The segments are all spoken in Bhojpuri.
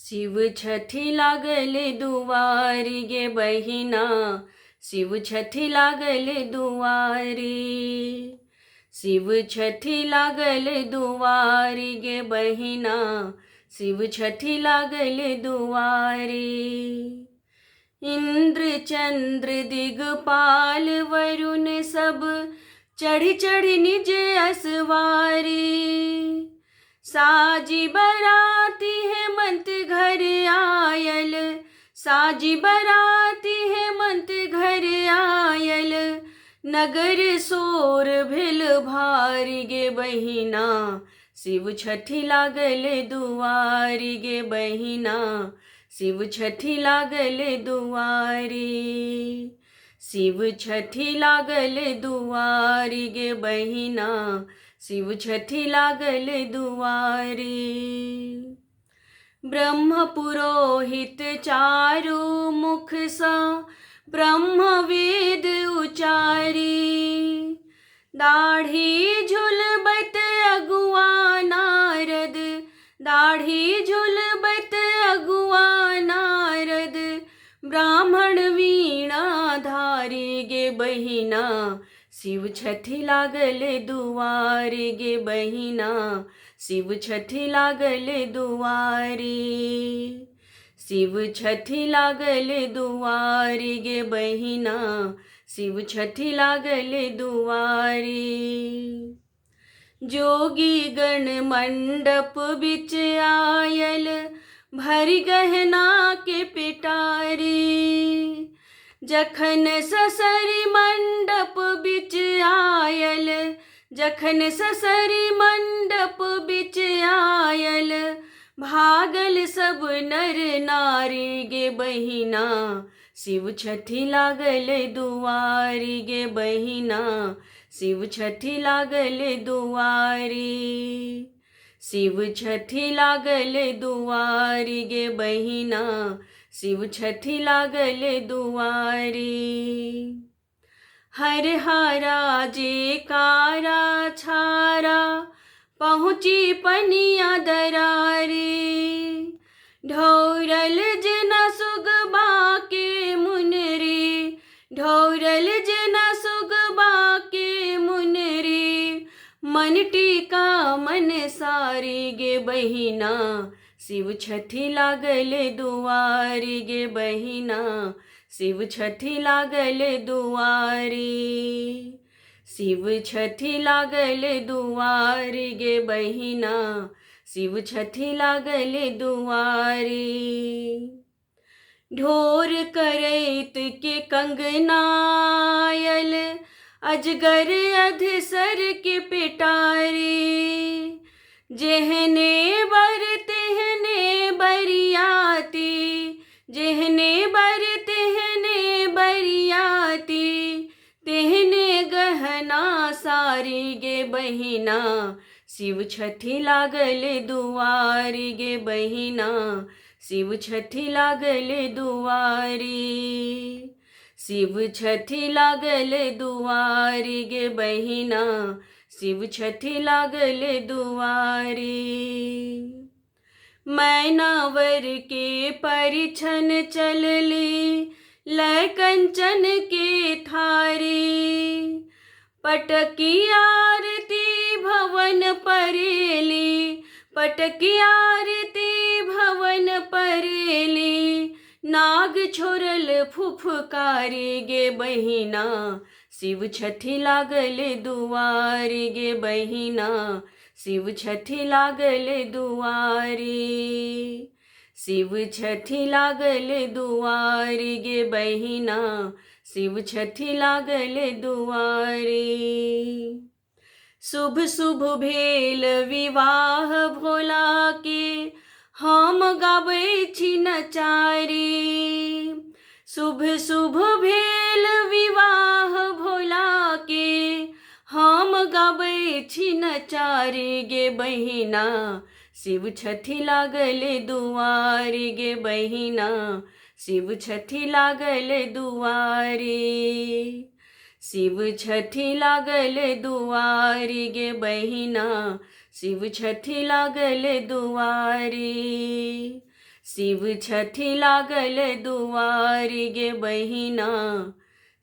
शिव छठी लागले दुवारी गे बहिना, शिव छठी लागले दुवारी। शिव छठी लागले दुवारी गे बहिना, शिव छठी लागले दुवारी। इंद्र चंद्र दिगपाल वरुण सब चढ़ी चढ़ी निज असवारी। साजी बराती हेमंत घर आयल, साजी बराती हेमंत घर आयल। नगर सोर भेल भारी गे बहिना, शिव छठी लागले दुआरी गे बहिना, शिव छठी लागले दुआरी। शिव छठी लागले दुआरी गे बहिना, शिव छठी लागले दुआरी। ब्रह्म पुरोहित चारु मुख सा ब्रह्म वेद उचारी। दाढ़ी झुलबत अगुआ नारद, दाढ़ी झुलबत अगुआ नारद। ब्राह्मण वीणा धारी गे बहिना, शिव छठी लागले दुआरी गे बहिना, शिव छठी लागले दुआरी। शिव छठी लागले दुआरी गे बहिना, शिव छठी लागले दुआरी। जोगी गण मंडप बिच आयल, भरी गहना के पिटारी। जखन ससरी मंडप बिच आयल, जखन ससरी मंडप बिच आयल। भागल सब नर नारी गे बहिना, शिव छठी लागले दुआरी गे बहिना, शिव छठी लागले दुआरी। शिव छठी लागले दुआरी गे बहिना, शिव छठी लागले दुआरी। हर हारा जे कारा छारा, पहुँची पनिया दरारी। ढौरल जना सुगबा के मुनरी, ढौरल जना सुगबा के मुनरी। मन टीका मन सारी गे बहिना, शिव छठी लागले दुआरी गे बहिना, शिव छठी लागले दुआरी। शिव छठी लागले दुआरी गे बहिना, शिव छठी लागले दुआरी। ढोर करैत के कंगनायल, अजगर अधसर के पिटारी। जेहने बर तेहने बरियाती, जेहने बर तेहने बरियाती। तेहने गहना सारी गे बहिना, शिव छठी लागले दुआरी गे बहिना, शिव छठी लागले दुआरी। शिव छठी लागले दुआरी गे बहिना, शिव छठी लागले दुआरी। मैनावर के परिछन चलली, लय कंचन के थारी। पटकी आरती भवन परेली, पटकी आरती भवन परेली। नाग छोरल फुफकारी गे बहिना, शिव छठी लागले दुआरी गे बहिना, शिव छठी लागले दुआरी। शिव छठी लागले दुआरी गे बहिना, शिव छठी लागले दुआरी। शुभ शुभ भेल विवाह भोला के, हम गाबै छी नचारी। शुभ शुभ भेल विवाह भोला के, हम गाबै छी नचारी गे बहिना, शिव छठी लागले दुआरी गे बहिना, शिव छठी लागले दुआरी। शिव छठी लागले दुआरी गे बहिना, शिव छठी लागले दुआरी। शिव छठी लागल दुआरी गे बहिना,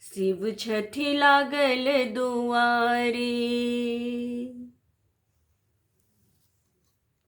शिव छठी लागल दुआरी।